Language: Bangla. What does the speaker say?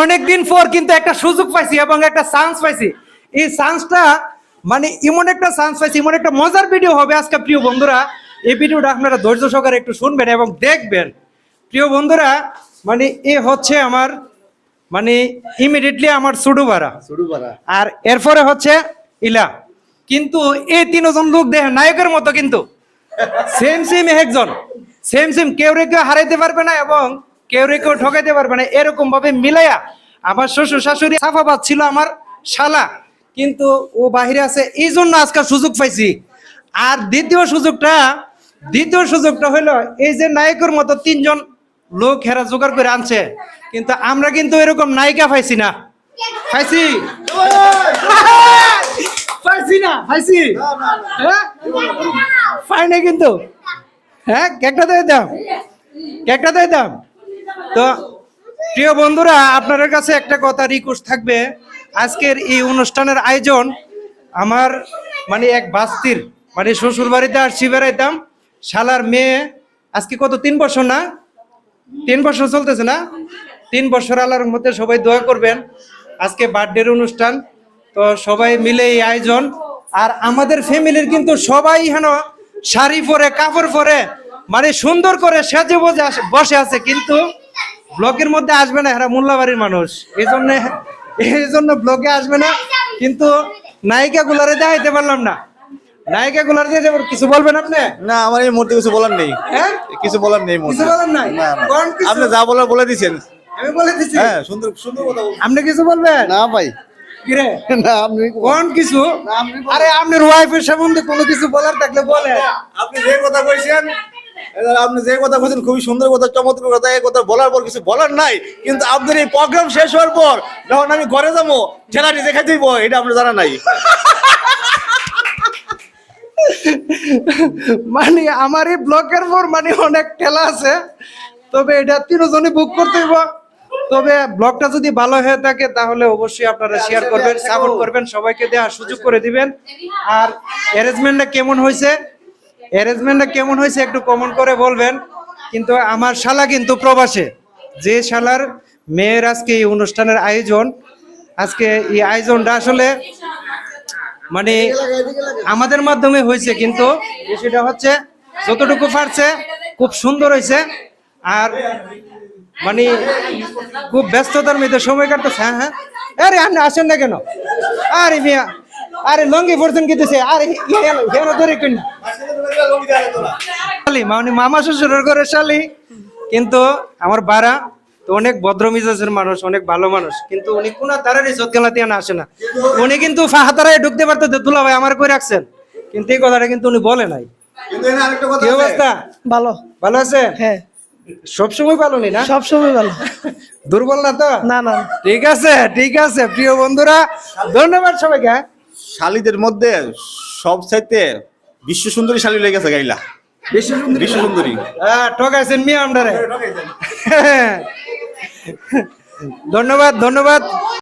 অনেকদিন পর কিন্তু একটা সুযোগ পাইছি এবং একটা চান্স পাইছি। এই চান্সটা মানে এমন একটা চান্স পাইছি, এমন একটা মজার ভিডিও হবে আজকে প্রিয় বন্ধুরা। এই ভিডিওটা আপনারা ধৈর্য সহকারে একটু শুনবেন এবং দেখবেন। প্রিয় বন্ধুরা, মানে এ হচ্ছে আমার মানে ইমিডিয়েটলি আমার সুডু ভাড়া, আর এরপরে হচ্ছে ইলা। কিন্তু এই তিনজন লোক দেখেন নায়কের মতো, কিন্তু সেম সেম একজন, সেম সেম, কেউ রে কেউ হারাইতে পারবে না এবং কেউ রে কেউ ঠকাইতে পারবে না, এরকম ভাবে মিলাইয়া। আমার শ্বশুর শাশুড়ি সাফাবাদ ছিল আমার শালা, কিন্তু ও বাহিরে আছে, এই জন্য আজকাল সুযোগ পাইছি। আর দ্বিতীয় সুযোগটা হইলো এই যে নায়কের মতো তিনজন লোক হেরা জোগাড় করে আনছে, কিন্তু আমরা কিন্তু এরকম নায়িকা পাইছি না। পাইছি পাইছি না, পাইছি হ্যাঁ পাই না কিন্তু। হ্যাঁ, কেকটা দিয়ে দাম। তো প্রিয় বন্ধুরা, আপনাদের কাছে একটা কথা রিকোয়েস্ট থাকবে। আজকের এই অনুষ্ঠানের আয়োজন আমার মানে এক বাস্তির মানে শ্বশুর বাড়িতে আসছি বেড়াইতাম। শালার মেয়ে আজকে কত 3 বছর না, 3 বছর চলতেছে না, 3 বছর। আল্লাহর মধ্যে সবাই দোয়া করবেন। আজকে বার্থডের অনুষ্ঠান, তো সবাই মিলে এই আয়োজন। আর আমাদের ফ্যামিলির কিন্তু সবাই হেন শাড়ি পরে কাপড় পরে মানে সুন্দর করে সেজে বসে আছে, কিন্তু ব্লগের মধ্যে আসবে না, এরা মোল্লাবাড়ির মানুষ, এই জন্য ব্লগে আসবে না। কিন্তু নায়িকা গুলারে দেখাইতে পারলাম না, নায়িকা গুলারে দিয়ে কিছু বলবেন আপনি? না, আমার এই মুহূর্তে কিছু বলার নেই। হ্যাঁ, কিছু বলার নেই, কিছু বলার নাই। আপনি যা বলার বলে দিচ্ছেন। আমি বলে দিচ্ছি। হ্যাঁ, সুন্দর সুন্দর কথা বলছেন। আপনি কিছু বলবেন? না ভাই, কিরে না আপনি কোন কিছু? আরে আপনার ওয়াইফের সম্বন্ধে কোনো কিছু বলার থাকলে বলে। আপনি যে কথা কইছেন, আপনি যে কথা কইছেন খুবই সুন্দর কথা, চমৎকার কথা। এই কথা বলার পর কিছু বলার নাই, কিন্তু আপনার এই প্রোগ্রাম শেষ হওয়ার পর যখন আমি ঘরে যাবো ছেলাটি দেখে দিব, এটা আপনার জানা নাই। মানে আমার এই ব্লকের পর মানে অনেক ঠেলা আছে, তবে এটা তিনজনই বুক করতে হইব। তবে ব্লগটা যদি ভালো হয়ে থাকে তাহলে অবশ্যই আপনারা শেয়ার করবেন, সাপোর্ট করবেন, সবাইকে দেওয়ার সুযোগ করে দিবেন। আর অ্যারেঞ্জমেন্টটা কেমন হয়েছে একটু কমেন্ট করে বলবেন। কিন্তু আমার শালা কিন্তু প্রবাসে, যে শালার মেয়ের আজকে এই অনুষ্ঠানের আয়োজন, আজকে এই আয়োজনটা আসলে মানে আমাদের মাধ্যমে হয়েছে, কিন্তু সেটা হচ্ছে যতটুকু পারছে খুব সুন্দর হয়েছে। আর মানে খুব ব্যস্ততার মধ্যে সময় কাটতেছে। হ্যাঁ হ্যাঁ, আরে আপনি আসেন না কেন? আরে মিয়া, আরে লঙ্গি পড়ছেন কিতেছে? আরে ধরে শালি মানে মামা শ্বশুরের ঘরে শালি, কিন্তু আমার বাড়া তো অনেক ভদ্র মিজাজের মানুষ, অনেক ভালো মানুষ, কিন্তু উনি কোন তারের ইজ্জত গেলাতে আসে না। উনি কিন্তু ফাহাতারায় ঢুকতে পারতো, দুলা ভাই আমার কই রাখছেন, কিন্তু এই কথাটা কিন্তু উনি বলে নাই। কিন্তু এখানে আরেকটা কথা কি আছে। অবস্থা? ভালো। ভালো আছে? হ্যাঁ, সবসময় ভালো নেই না? সবসময় ভালো। দুর্বল না তো? না না, ঠিক আছে, ঠিক আছে। প্রিয় বন্ধুরা, ধন্যবাদ সবাইকে। শালীদের মধ্যে সবচাইতে বিশ্ব সুন্দরী শালী লেগেছে গাইলা। বিশ্ব সুন্দরী। হ্যাঁ, ঠকাইছেন মিয়া আমরারে। ধন্যবাদ।